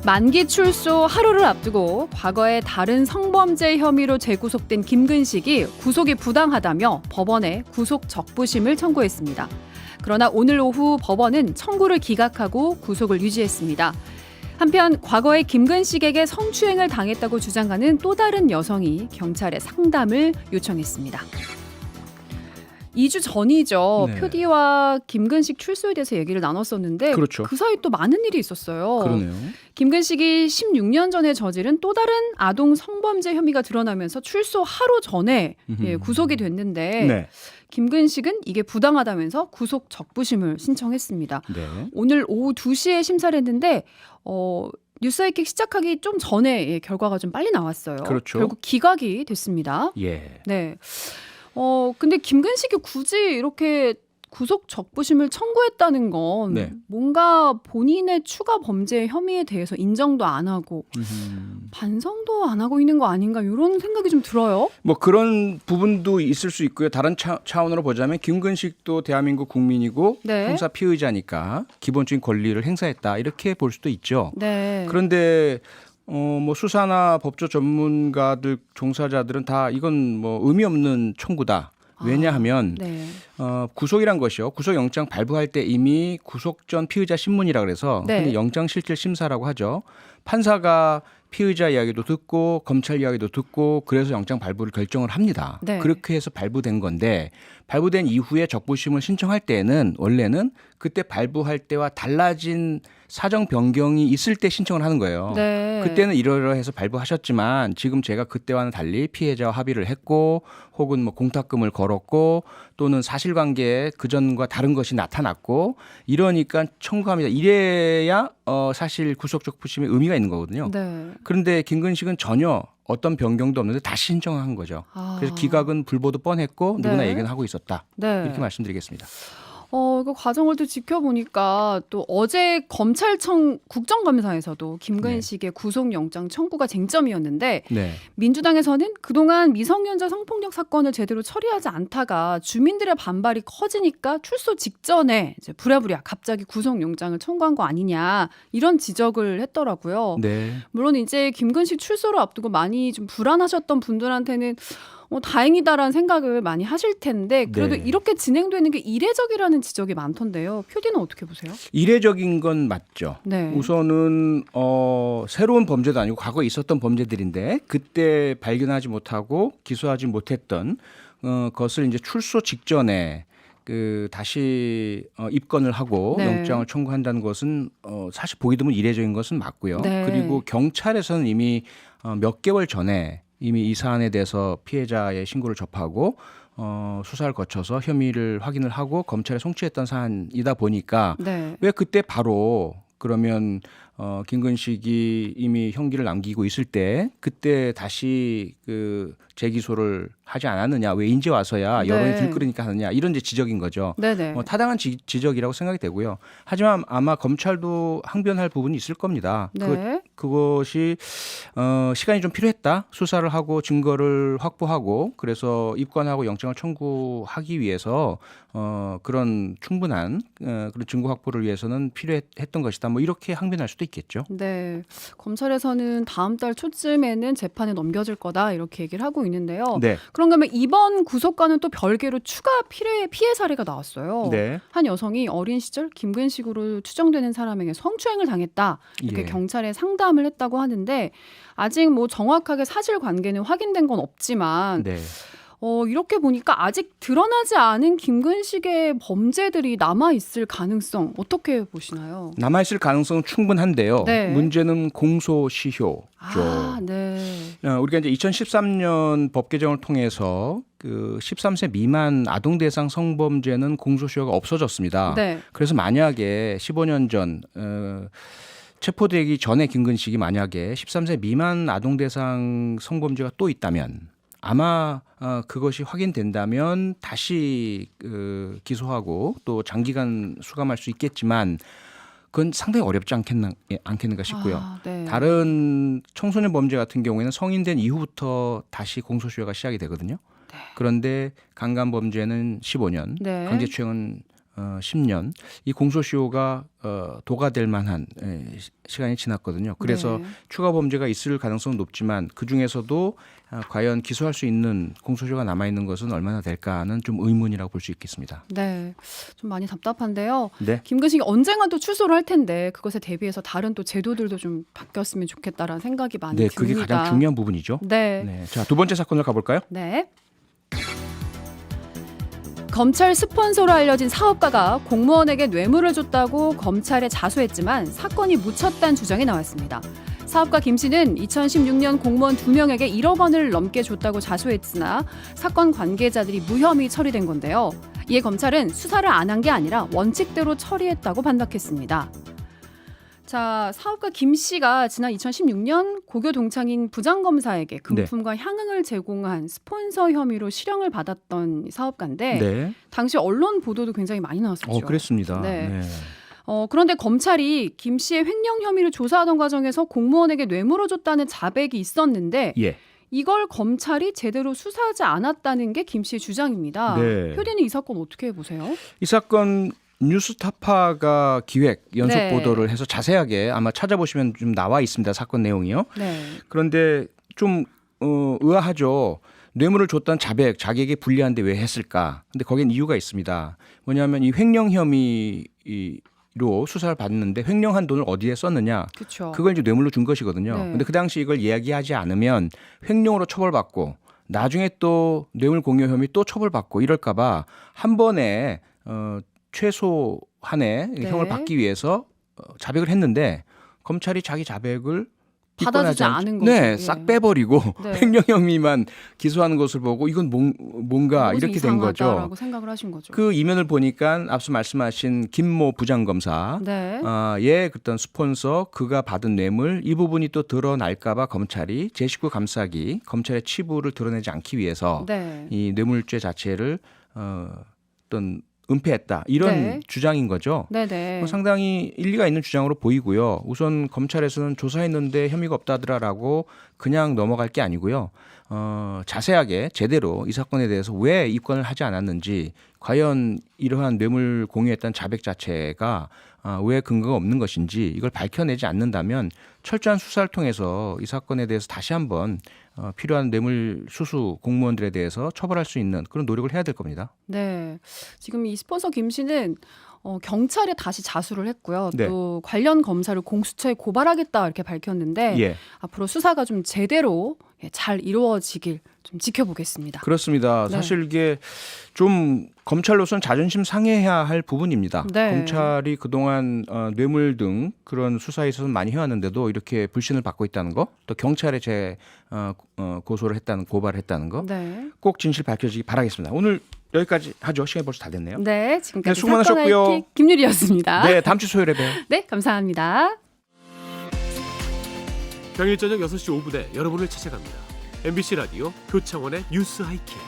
만기 출소 하루를 앞두고 과거에 다른 성범죄 혐의로 재구속된 김근식이 구속이 부당하다며 법원에 구속 적부심을 청구했습니다. 그러나 오늘 오후 법원은 청구를 기각하고 구속을 유지했습니다. 한편 과거에 김근식에게 성추행을 당했다고 주장하는 또 다른 여성이 경찰에 상담을 요청했습니다. 2주 전이죠. 네. 표디와 김근식 출소에 대해서 얘기를 나눴었는데 그렇죠. 그 사이 또 많은 일이 있었어요. 그러네요. 김근식이 16년 전에 저지른 또 다른 아동 성범죄 혐의가 드러나면서 출소 하루 전에 구속이 됐는데 네. 김근식은 이게 부당하다면서 구속 적부심을 신청했습니다. 네. 오늘 오후 2시에 심사를 했는데 뉴스하이킥 시작하기 좀 전에 결과가 좀 빨리 나왔어요. 그렇죠. 결국 기각이 됐습니다. 예. 네. 근데 김근식이 굳이 이렇게 구속 적부심을 청구했다는 건 네. 뭔가 본인의 추가 범죄 혐의에 대해서 인정도 안 하고 반성도 안 하고 있는 거 아닌가 이런 생각이 좀 들어요. 뭐 그런 부분도 있을 수 있고요. 다른 차원으로 보자면 김근식도 대한민국 국민이고 네. 형사 피의자니까 기본적인 권리를 행사했다 이렇게 볼 수도 있죠. 네. 그런데 뭐 수사나 법조 전문가들 종사자들은 다 이건 뭐 의미 없는 청구다. 왜냐하면 네. 구속이란 것이요. 구속영장 발부할 때 이미 구속 전 피의자 신문이라 그래서 네. 흔히 영장실질심사라고 하죠. 판사가 피의자 이야기도 듣고 검찰 이야기도 듣고 그래서 영장 발부를 결정을 합니다. 네. 그렇게 해서 발부된 건데 발부된 이후에 적부심을 신청할 때는 원래는 그때 발부할 때와 달라진 사정 변경이 있을 때 신청을 하는 거예요. 네. 그때는 이러이러해서 발부하셨지만 지금 제가 그때와는 달리 피해자와 합의를 했고 혹은 뭐 공탁금을 걸었고 또는 사실관계에 그전과 다른 것이 나타났고 이러니까 청구합니다. 이래야 사실 구속적부심의 의미가 있는 거거든요. 네. 그런데 김근식은 전혀 어떤 변경도 없는데 다시 신청한 거죠. 그래서 기각은 불보듯 뻔했고 누구나 네. 얘기는 하고 있었다. 네. 이렇게 말씀드리겠습니다. 그 과정을 또 지켜보니까 또 어제 검찰청 국정감사에서도 김근식의 구속영장 청구가 쟁점이었는데 네. 민주당에서는 그동안 미성년자 성폭력 사건을 제대로 처리하지 않다가 주민들의 반발이 커지니까 출소 직전에 이제 부랴부랴 갑자기 구속영장을 청구한 거 아니냐 이런 지적을 했더라고요. 네. 물론 이제 김근식 출소를 앞두고 많이 좀 불안하셨던 분들한테는 다행이다라는 생각을 많이 하실 텐데 그래도 네. 이렇게 진행되는 게 이례적이라는 지적이 많던데요. 표디는 어떻게 보세요? 이례적인 건 맞죠. 네. 우선은 새로운 범죄도 아니고 과거에 있었던 범죄들인데 그때 발견하지 못하고 기소하지 못했던 것을 이제 출소 직전에 다시 입건을 하고 네. 영장을 청구한다는 것은 사실 보기 드문 이례적인 것은 맞고요. 네. 그리고 경찰에서는 이미 몇 개월 전에 이미 이 사안에 대해서 피해자의 신고를 접하고 수사를 거쳐서 혐의를 확인을 하고 검찰에 송치했던 사안이다 보니까 네. 왜 그때 바로 그러면 김근식이 이미 형기를 남기고 있을 때 그때 다시 재기소를 하지 않았느냐 왜 이제 와서야 여론이 네. 들끓으니까 하느냐 이런 이제 지적인 거죠. 네네. 타당한 지적이라고 생각이 되고요. 하지만 아마 검찰도 항변할 부분이 있을 겁니다. 네. 그것이 시간이 좀 필요했다. 수사를 하고 증거를 확보하고 그래서 입건하고 영장을 청구하기 위해서 그런 충분한 그런 증거 확보를 위해서는 필요했던 것이다. 뭐 이렇게 항변할 수도 있겠죠. 네. 검찰에서는 다음 달 초쯤에는 재판에 넘겨질 거다 이렇게 얘기를 하고 있는데요. 네. 그런가 하면 이번 구속과는 또 별개로 추가 피해 사례가 나왔어요. 네. 한 여성이 어린 시절 김근식으로 추정되는 사람에게 성추행을 당했다 이렇게 예. 경찰에 상담을 했다고 하는데 아직 뭐 정확하게 사실관계는 확인된 건 없지만 네. 이렇게 보니까 아직 드러나지 않은 김근식의 범죄들이 남아있을 가능성 어떻게 보시나요? 남아있을 가능성은 충분한데요. 네. 문제는 공소시효죠. 네. 우리가 이제 2013년 법 개정을 통해서 13세 미만 아동 대상 성범죄는 공소시효가 없어졌습니다. 네. 그래서 만약에 15년 전 체포되기 전에 김근식이 만약에 13세 미만 아동 대상 성범죄가 또 있다면 아마 그것이 확인된다면 다시 기소하고 또 장기간 수감할 수 있겠지만 그건 상당히 어렵지 않겠는가 싶고요. 네. 다른 청소년 범죄 같은 경우에는 성인된 이후부터 다시 공소시효가 시작이 되거든요. 네. 그런데 강간 범죄는 15년, 네. 강제추행은 10년 이 공소시효가 도가될 만한 시간이 지났거든요. 그래서 네. 추가 범죄가 있을 가능성은 높지만 그중에서도 과연 기소할 수 있는 공소시효가 남아있는 것은 얼마나 될까는 좀 의문이라고 볼 수 있겠습니다. 네, 좀 많이 답답한데요. 네. 김근식이 언젠가 또 출소를 할 텐데 그것에 대비해서 다른 또 제도들도 좀 바뀌었으면 좋겠다라는 생각이 많이 네, 듭니다. 그게 가장 중요한 부분이죠. 네. 네. 자, 두 번째 사건을 가볼까요? 네. 검찰 스폰서로 알려진 사업가가 공무원에게 뇌물을 줬다고 검찰에 자수했지만 사건이 묻혔다는 주장이 나왔습니다. 사업가 김 씨는 2016년 공무원 2명에게 1억 원을 넘게 줬다고 자수했으나 사건 관계자들이 무혐의 처리된 건데요. 이에 검찰은 수사를 안 한 게 아니라 원칙대로 처리했다고 반박했습니다. 자, 사업가 김 씨가 지난 2016년 고교 동창인 부장검사에게 금품과 향응을 제공한 스폰서 혐의로 실형을 받았던 사업가인데 네. 당시 언론 보도도 굉장히 많이 나왔었죠. 그랬습니다. 네. 네. 그런데 검찰이 김 씨의 횡령 혐의를 조사하던 과정에서 공무원에게 뇌물을 줬다는 자백이 있었는데 예. 이걸 검찰이 제대로 수사하지 않았다는 게 김 씨의 주장입니다. 네. 효리는 이 사건 어떻게 보세요? 이 사건 뉴스타파가 기획 연속 네. 보도를 해서 자세하게 아마 찾아보시면 좀 나와 있습니다. 사건 내용이요. 네. 그런데 좀 의아하죠. 뇌물을 줬던 자백, 자기에게 불리한데 왜 했을까? 근데 거기엔 이유가 있습니다. 뭐냐면 이 횡령 혐의로 수사를 받는데 횡령한 돈을 어디에 썼느냐? 그렇죠. 그걸 이제 뇌물로 준 것이거든요. 네. 근데 그 당시 이걸 이야기하지 않으면 횡령으로 처벌받고 나중에 또 뇌물 공여 혐의 또 처벌받고 이럴까봐 한 번에 최소한의 네. 형을 받기 위해서 자백을 했는데 검찰이 자기 자백을 받아주지 입건하지 않은 거죠. 네, 예. 싹 빼버리고 네. 횡령 혐의만 기소하는 것을 보고 이건 뭔가 좀 이렇게 된 거죠. 이상하다라고 생각을 하신 거죠. 그 이면을 보니까 앞서 말씀하신 김모 부장검사 네. 의 어떤 스폰서 그가 받은 뇌물 이 부분이 또 드러날까봐 검찰이 제19 감사기 검찰의 치부를 드러내지 않기 위해서 네. 이 뇌물죄 자체를 어떤 은폐했다 이런 네. 주장인 거죠. 네네. 상당히 일리가 있는 주장으로 보이고요. 우선 검찰에서는 조사했는데 혐의가 없다더라라고 그냥 넘어갈 게 아니고요. 자세하게 제대로 이 사건에 대해서 왜 입건을 하지 않았는지 과연 이러한 뇌물 공유했던 자백 자체가 왜 근거가 없는 것인지 이걸 밝혀내지 않는다면 철저한 수사를 통해서 이 사건에 대해서 다시 한번 필요한 뇌물 수수 공무원들에 대해서 처벌할 수 있는 그런 노력을 해야 될 겁니다. 네. 지금 이 스폰서 김 씨는 경찰에 다시 자수를 했고요. 네. 또 관련 검사를 공수처에 고발하겠다 이렇게 밝혔는데 예. 앞으로 수사가 좀 제대로 잘 이루어지길 좀 지켜보겠습니다. 그렇습니다. 네. 사실 이게 좀 검찰로서는 자존심 상해야 할 부분입니다. 네. 검찰이 그동안 뇌물 등 그런 수사에 있어서 많이 해왔는데도 이렇게 불신을 받고 있다는 거, 또 경찰에 고발을 했다는 거, 네. 꼭 진실 밝혀지기 바라겠습니다. 오늘 여기까지 하죠. 시간이 벌써 다 됐네요. 네. 지금까지 수고 많으셨고요. 사건 IT 김유리였습니다. 네, 다음 주 수요일에 봬요. 네, 감사합니다. 평일 저녁 6시 5분에 여러분을 찾아갑니다. MBC 라디오 표창원의 뉴스 하이킥.